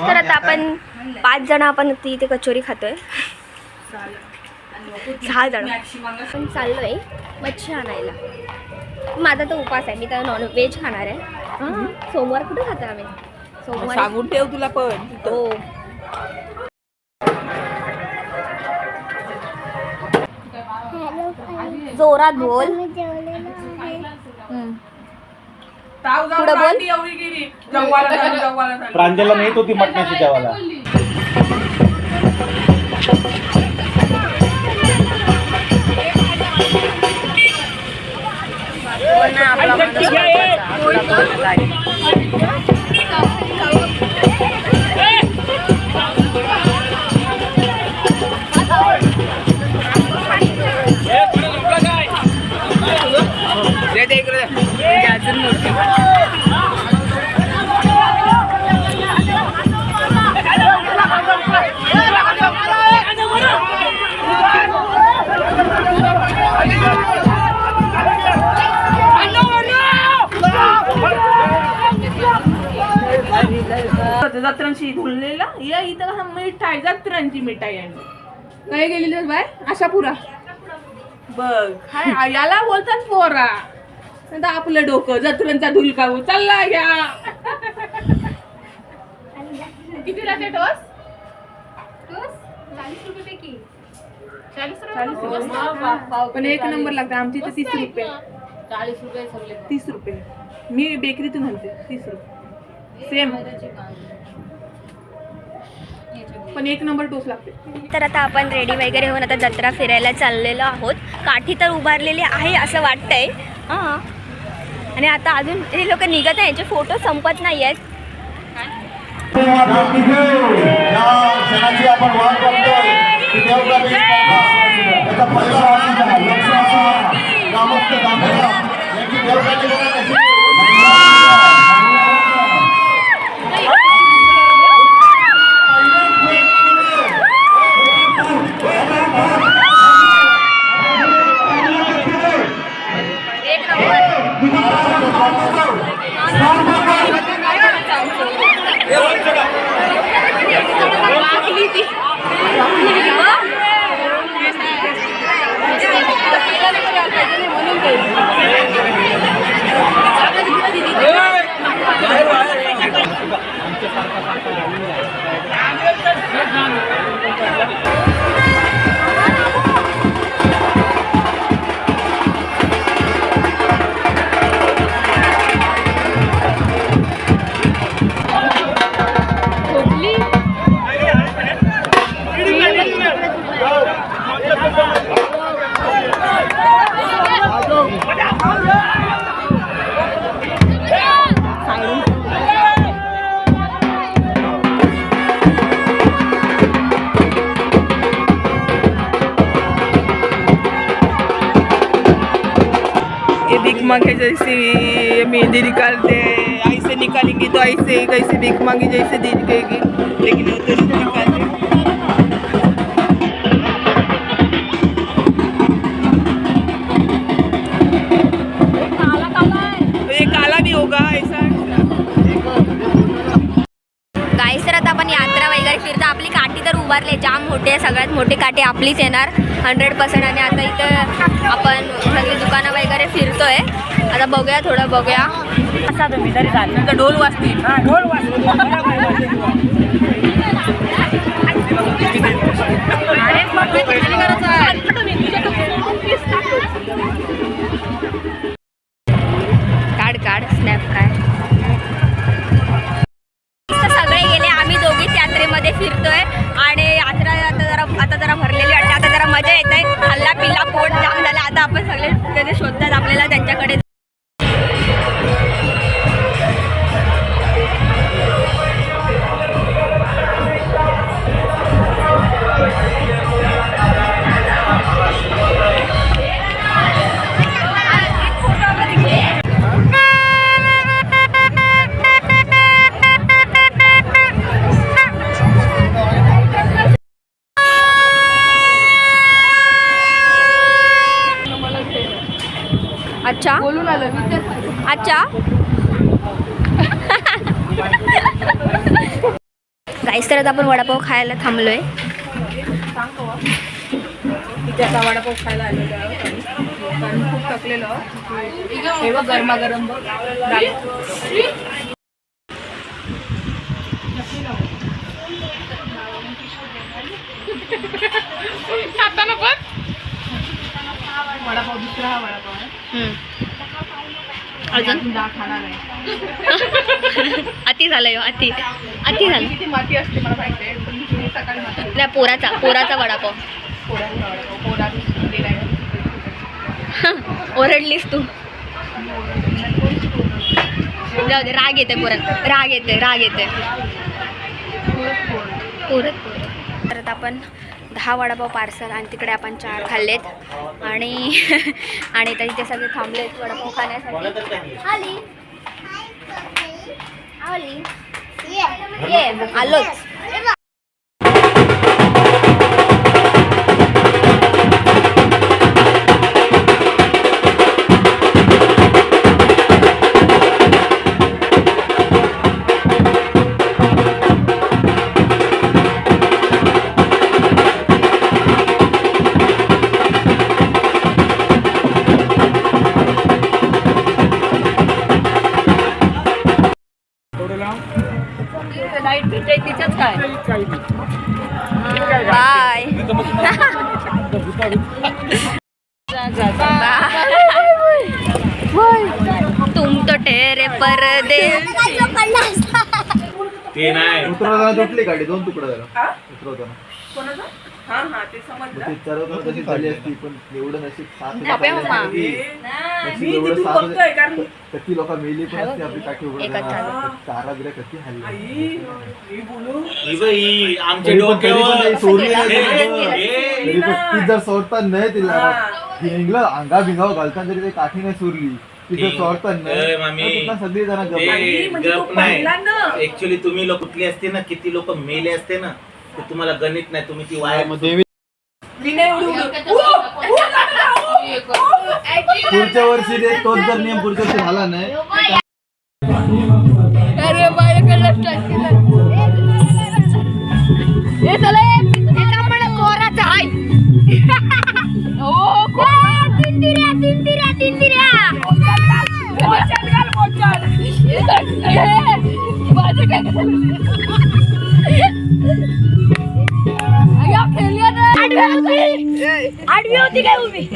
तर आता आपण 5 जण आपण इथे कचोरी खातोय. 6 जण आपण चाललोय मच्छी आणायला. माझा तर उपास आहे, मी तर नॉनव्हेज खाणार आहे. सोमवार कुठे खातो आम्ही? सोमवार सांगून ठेव तुला पण. हो. जोरात बोल. पुढे बोल. प्रांजलला नेत होती मटणाची जेवायला. जत्रांची बोललेला या इथं हा मिठाई जत्रांची मिठाई आहे. काय गेलेली बाय आशापुरा बघ. याला बोलतात पोरा. आपलं डोकं जत्रांचा धुलकावू चालला घ्या. किती राहते टोस? 40 रुपये की 40 पण एक नंबर लागते. आमची तर 30 रुपये 40 रुपये सगळे 30 रुपये. मी बेकरीतून आणते 30 रुपये सेम. पण एक नंबर टोस लागते. तर आता आपण रेडी वगैरे होऊन आता जत्रा फिरायला चाललेलो आहोत. काठी तर उभारलेली आहे असं वाटतंय. हां. आणि आता अजून हे लोक निघत आहे. यांचे फोटो संपत नाही आहेत. भीख मांगे जैसे मेहंदी निकालते हैं, ऐसे निकालेंगे तो ऐसे कैसे भीख मांगी जैसे दिखेगी, लेकिन वो तो निकालते. ये काला भी होगा ऐसा. गाईस तर आता आपण यात्रा वगैरे फिरता. आपली काठी तर उभारले जाम मोठे. सगळ्यात मोठी काठी आपलीच येणार 100%. आणि आता इथं आपण सगळी दुकानं वगैरे फिरतोय. आता बघूया थोडं बघूया. असा तुम्ही तरी झालं ढोल वाजतील. ढोल काढ काढ स्नॅप काय. सगळे गेले. आम्ही दोघीच यात्रेमध्ये फिरतोय. आणि यात्रा आता जरा भरलेली वाटते. आता जरा मजा येत आहे. हल्ला पिल्ला पोट जाम झाला. आता आपण सगळे कधी शोधतात आपल्याला त्यांच्याकडे. अच्छा बोलून आलं. अच्छा गाईस तर आता आपण वडापाव खायला थांबलोय. इथे आता वडापाव खायला आलेलो आहोत आणि खूप थकलेलो आहोत. हे बघ गरमागरम बघ. खाताना पण वडापाव दुसरा हा वडापाव आहे. अजून डाळ खाणार आहे. अति झालंय हो, अति झालं. किती माती असते मला माहिती आहे. पण मी सकाळी माती नाही पोराचा वडापाव. पोळ्यांचा वडापाव पोळा दिलाय. ओरडलीस तू. जाऊ दे राग येते परत परत आपण 10 वडापाव पार्सल आणि तिकडे आपण 4 खाल्लेत आणि आणि तर इथे सगळे थांबलेत वडापाव खाण्यासाठी. आली ये आलोच. लाईट भेटते तिच्याच काय बाय तुम तो ठेरे परदेसी. ते नाही उतरवताना तुटली गाडी 2 तुकडा झाला उतरवताना कोणाचं हा हा ते समजलं. ते चढवताना कशी झाली असती पण एवढं नशीब साथ बापे मामा. मी तिथून बघतोय कारण कती लोक मेली पण असते आपली काठी एकच झालं. चारा बिरा कती हल्ली आई मी बोलू आमच्या तरी पण डोक्यावर सोडली नाही हे, तरी पण- हे. तरी पण ती जर सोडता नाही तिला हा. हिंगलं अंगा भिंगाव घालताना तरी ते काठी नाही सोडली ती जर सोडता ए, मामी. नाही सगळी जण ते आई, म्हणजे तो गप नाही पहिला ना. ऍक्च्युली तुम्ही लोक कुठली असते ना किती लोक मेले असते ना ते तुम्हाला गणित नाही तुम्ही ती वाया देवी मी नाही उडू पुढच्या वर्षी तोच जर नियम पुढच्या वर्षी झाला नाही अरे माझ्याकडे कोराचा आहे. आडवी होती काय उभी